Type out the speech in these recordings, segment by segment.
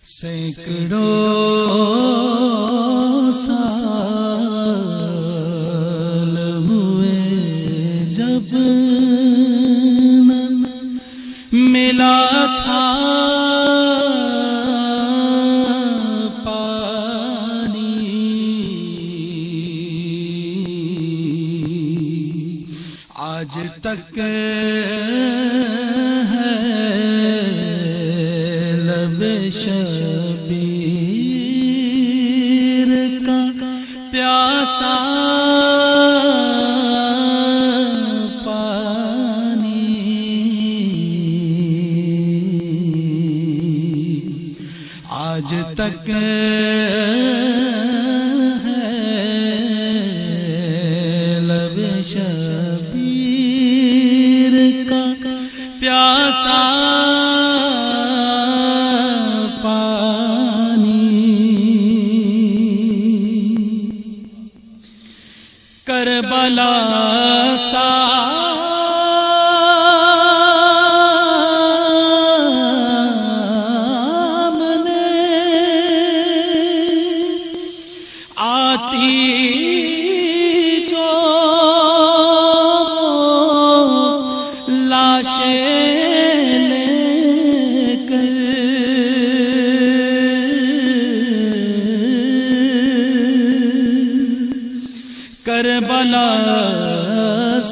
سینکڑوں سال ہوئے جب ملا تھا پانی، آج تک شبیر کا پیاسا پانی، آج تک ہے لب شبیر کا پیاسا کربلا سامنے آتی جو لاشیں لے کر، کربلا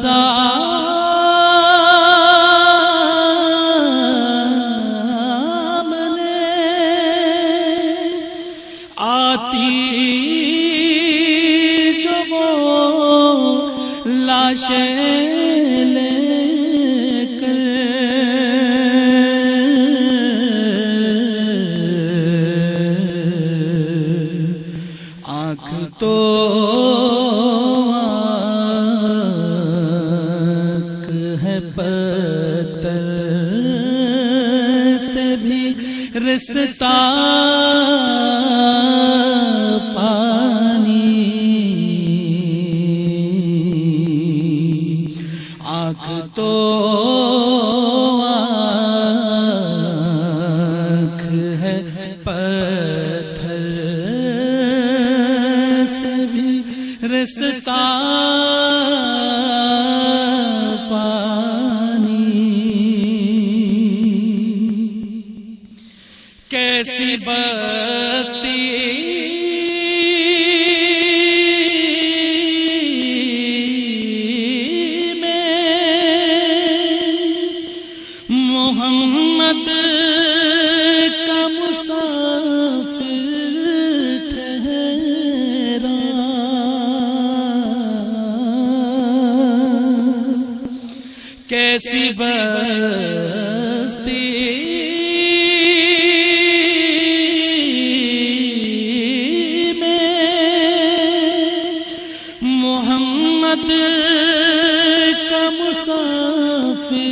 سامنے آتی جو وہ لاشیں لے کر، آنکھ تو پتھر سے بھی رستا پانی، آنکھ تو آنکھ ہے پتھر سے بھی رستا کیسی بستی میں محمد کا مسافر ٹھہرا، کیسی بستی کا مسافر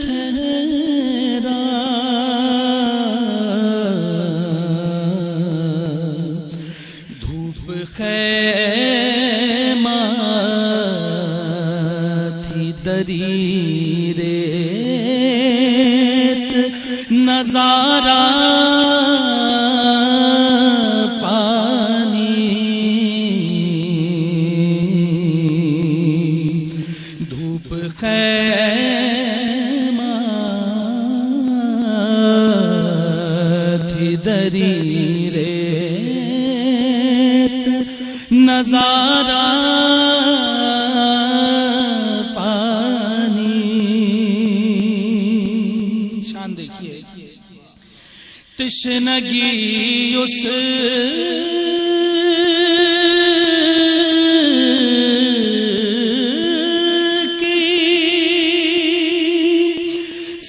ٹھہرا، دھوپ خیمہ تھی دری ریت نظارہ خیمہ تھی دری ریت نظارہ پانی، شان دیکھیے، تشنگی اس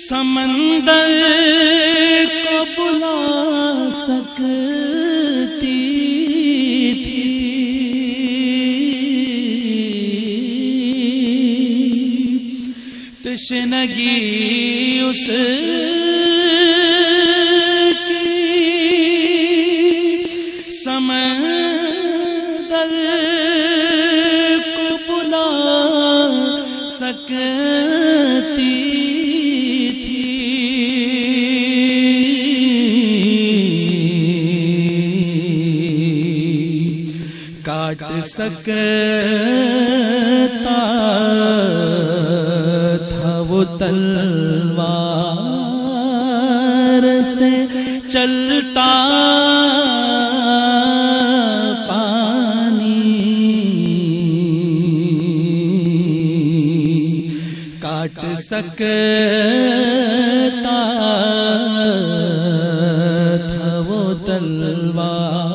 سمندر کو بلا سکتی تھی، تشنگی اس کی سمندر کو بلا سکتی سکتا تھا وہ تلوار سے چلتا پانی، کاٹ سکتا تھا وہ تلوار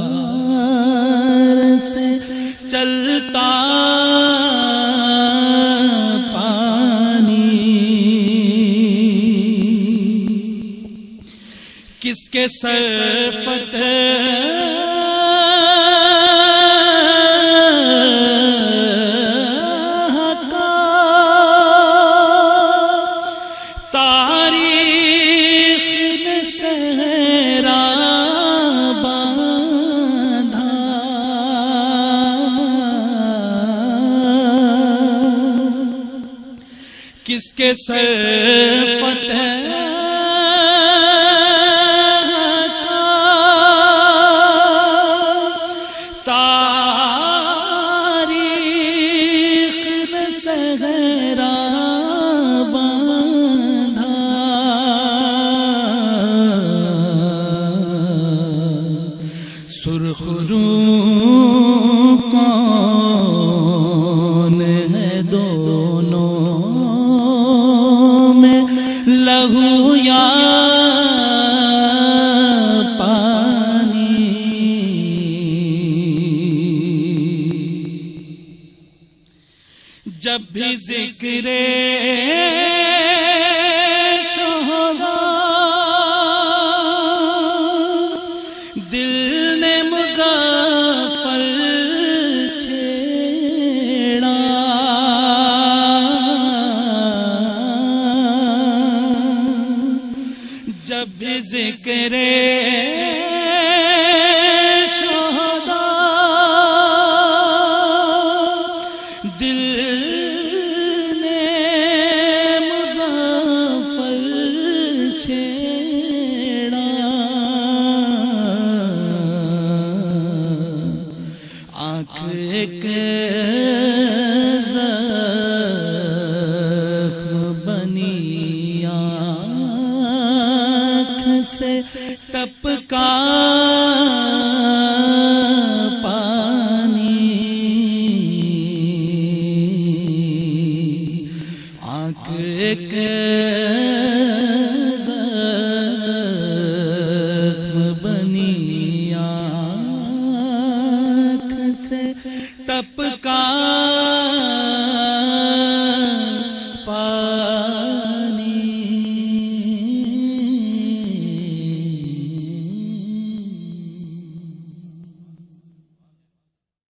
سے چلتا پانی، کس کے سر فتح کا تاریخ نے صحرا باندھا، کس کے سر فتح سرخ رو کون ہے دونوں میں، لہو یا پانی، جب بھی ذکر جب بھی ذکر شہداء دل نے مظفر چھیڑا، آنکھ ایک زخم بنی سے ٹپکا پانی، آنکھ ایک زخم بنی آنکھ سے ٹپکا